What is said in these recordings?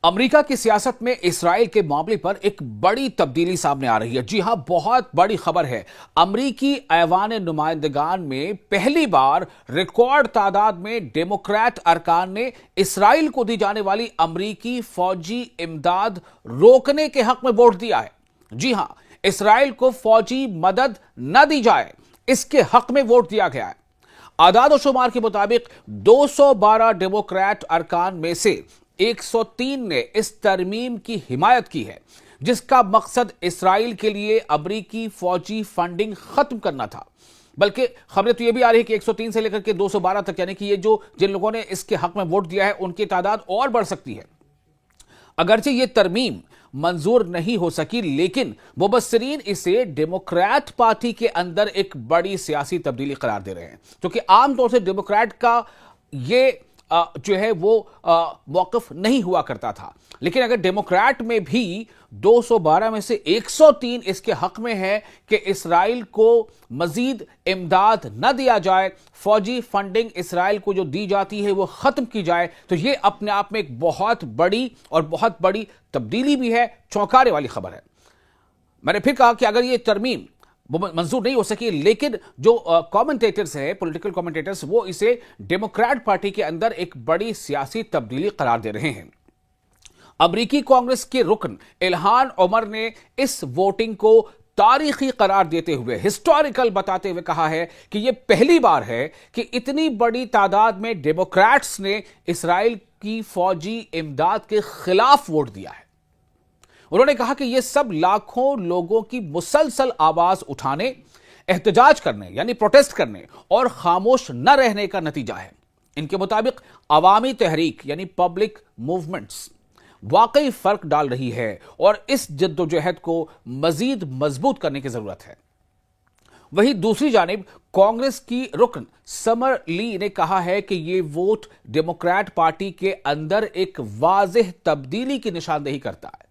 امریکہ کی سیاست میں اسرائیل کے معاملے پر ایک بڑی تبدیلی سامنے آ رہی ہے۔ جی ہاں، بہت بڑی خبر ہے۔ امریکی ایوان نمائندگان میں پہلی بار ریکارڈ تعداد میں ڈیموکریٹ ارکان نے اسرائیل کو دی جانے والی امریکی فوجی امداد روکنے کے حق میں ووٹ دیا ہے۔ جی ہاں، اسرائیل کو فوجی مدد نہ دی جائے، اس کے حق میں ووٹ دیا گیا ہے۔ اعداد و شمار کے مطابق 212 ڈیموکریٹ ارکان میں سے 103 نے اس ترمیم کی حمایت کی ہے، جس کا مقصد اسرائیل کے لیے امریکی فوجی فنڈنگ ختم کرنا تھا۔ بلکہ خبریں تو یہ بھی آ رہی ہے کہ 103 سے لے کر کے 212 تک، یعنی کہ یہ جن لوگوں نے اس کے حق میں ووٹ دیا ہے ان کی تعداد اور بڑھ سکتی ہے۔ اگرچہ یہ ترمیم منظور نہیں ہو سکی، لیکن مبصرین اسے ڈیموکریٹ پارٹی کے اندر ایک بڑی سیاسی تبدیلی قرار دے رہے ہیں، کیونکہ عام طور سے ڈیموکریٹ کا یہ جو ہے وہ موقف نہیں ہوا کرتا تھا۔ لیکن اگر ڈیموکریٹ میں بھی 212 میں سے 103 اس کے حق میں ہے کہ اسرائیل کو مزید امداد نہ دیا جائے، فوجی فنڈنگ اسرائیل کو جو دی جاتی ہے وہ ختم کی جائے، تو یہ اپنے آپ میں ایک بہت بڑی تبدیلی بھی ہے، چونکانے والی خبر ہے۔ میں نے پھر کہا کہ اگر یہ ترمیم منظور نہیں ہو سکی، لیکن جو کامنٹیٹرز ہیں، پولیٹیکل کامنٹیٹرز، وہ اسے ڈیموکریٹ پارٹی کے اندر ایک بڑی سیاسی تبدیلی قرار دے رہے ہیں۔ امریکی کانگریس کے رکن الہان عمر نے اس ووٹنگ کو تاریخی قرار دیتے ہوئے، ہسٹوریکل بتاتے ہوئے کہا ہے کہ یہ پہلی بار ہے کہ اتنی بڑی تعداد میں ڈیموکریٹس نے اسرائیل کی فوجی امداد کے خلاف ووٹ دیا ہے۔ انہوں نے کہا کہ یہ سب لاکھوں لوگوں کی مسلسل آواز اٹھانے، احتجاج کرنے یعنی پروٹیسٹ کرنے اور خاموش نہ رہنے کا نتیجہ ہے۔ ان کے مطابق عوامی تحریک یعنی پبلک موومنٹس واقعی فرق ڈال رہی ہے اور اس جدوجہد کو مزید مضبوط کرنے کی ضرورت ہے۔ وہیں دوسری جانب کانگریس کی رکن سمر لی نے کہا ہے کہ یہ ووٹ ڈیموکریٹ پارٹی کے اندر ایک واضح تبدیلی کی نشاندہی کرتا ہے۔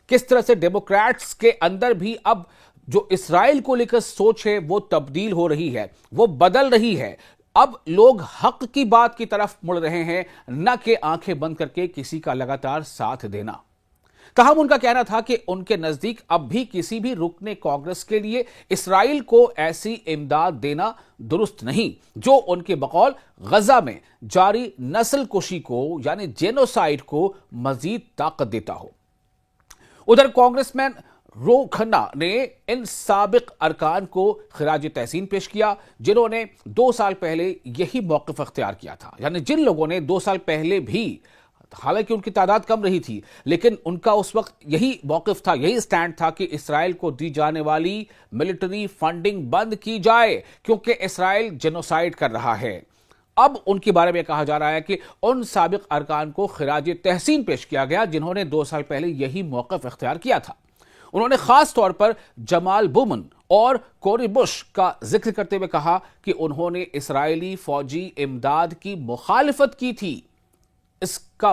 کس طرح سے ڈیموکریٹس کے اندر بھی اب جو اسرائیل کو لے کر سوچ ہے وہ تبدیل ہو رہی ہے، وہ بدل رہی ہے۔ اب لوگ حق کی بات کی طرف مڑ رہے ہیں، نہ کہ آنکھیں بند کر کے کسی کا لگاتار ساتھ دینا۔ تاہم ان کا کہنا تھا کہ ان کے نزدیک اب بھی کسی بھی رکن کانگریس کے لیے اسرائیل کو ایسی امداد دینا درست نہیں جو ان کے بقول غزہ میں جاری نسل کشی کو یعنی جینوسائیڈ کو مزید طاقت دیتا ہو۔ ادھر کانگریس مین رو کھنہ نے ان سابق ارکان کو خراج تحسین پیش کیا جنہوں نے 2 سال پہلے یہی موقف اختیار کیا تھا، یعنی جن لوگوں نے 2 سال پہلے بھی، حالانکہ ان کی تعداد کم رہی تھی، لیکن ان کا اس وقت یہی موقف تھا، یہی سٹینڈ تھا کہ اسرائیل کو دی جانے والی ملٹری فنڈنگ بند کی جائے کیونکہ اسرائیل جینوسائیڈ کر رہا ہے۔ اب ان کے بارے میں کہا جا رہا ہے کہ ان سابق ارکان کو خراج تحسین پیش کیا گیا جنہوں نے 2 سال پہلے یہی موقف اختیار کیا تھا۔ انہوں نے خاص طور پر جمال بومن اور کوری بش کا ذکر کرتے ہوئے کہا کہ انہوں نے اسرائیلی فوجی امداد کی مخالفت کی تھی، اس کا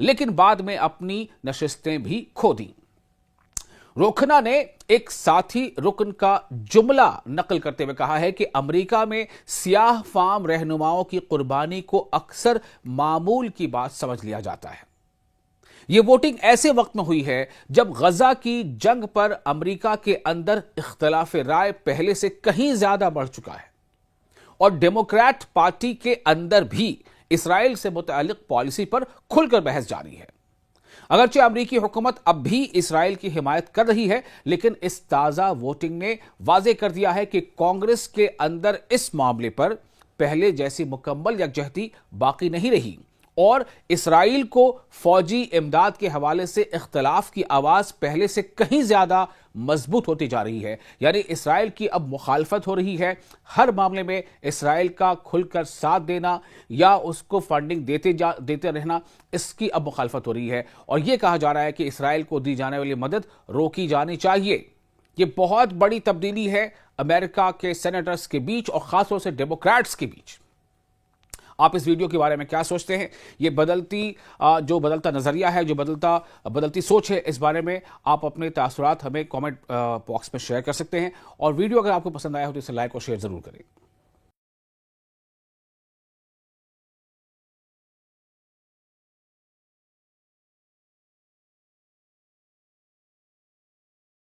لیکن بعد میں اپنی نشستیں بھی کھو دیں۔ روکھنا نے ایک ساتھی رکن کا جملہ نقل کرتے ہوئے کہا ہے کہ امریکہ میں سیاہ فام رہنماؤں کی قربانی کو اکثر معمول کی بات سمجھ لیا جاتا ہے۔ یہ ووٹنگ ایسے وقت میں ہوئی ہے جب غزہ کی جنگ پر امریکہ کے اندر اختلاف رائے پہلے سے کہیں زیادہ بڑھ چکا ہے اور ڈیموکریٹ پارٹی کے اندر بھی اسرائیل سے متعلق پالیسی پر کھل کر بحث جاری ہے۔ اگرچہ امریکی حکومت اب بھی اسرائیل کی حمایت کر رہی ہے، لیکن اس تازہ ووٹنگ نے واضح کر دیا ہے کہ کانگریس کے اندر اس معاملے پر پہلے جیسی مکمل یکجہتی باقی نہیں رہی اور اسرائیل کو فوجی امداد کے حوالے سے اختلاف کی آواز پہلے سے کہیں زیادہ مضبوط ہوتی جا رہی ہے، یعنی اسرائیل کی اب مخالفت ہو رہی ہے۔ ہر معاملے میں اسرائیل کا کھل کر ساتھ دینا یا اس کو فنڈنگ دیتے رہنا، اس کی اب مخالفت ہو رہی ہے اور یہ کہا جا رہا ہے کہ اسرائیل کو دی جانے والی مدد روکی جانی چاہیے۔ یہ بہت بڑی تبدیلی ہے امریکہ کے سینیٹرز کے بیچ اور خاص طور سے ڈیموکریٹس کے بیچ۔ آپ اس ویڈیو کے بارے میں کیا سوچتے ہیں؟ یہ جو بدلتا نظریہ ہے، جو بدلتی سوچ ہے، اس بارے میں آپ اپنے تاثرات ہمیں کامنٹ باکس میں شیئر کر سکتے ہیں، اور ویڈیو اگر آپ کو پسند آیا ہو تو اسے لائک اور شیئر ضرور کریں۔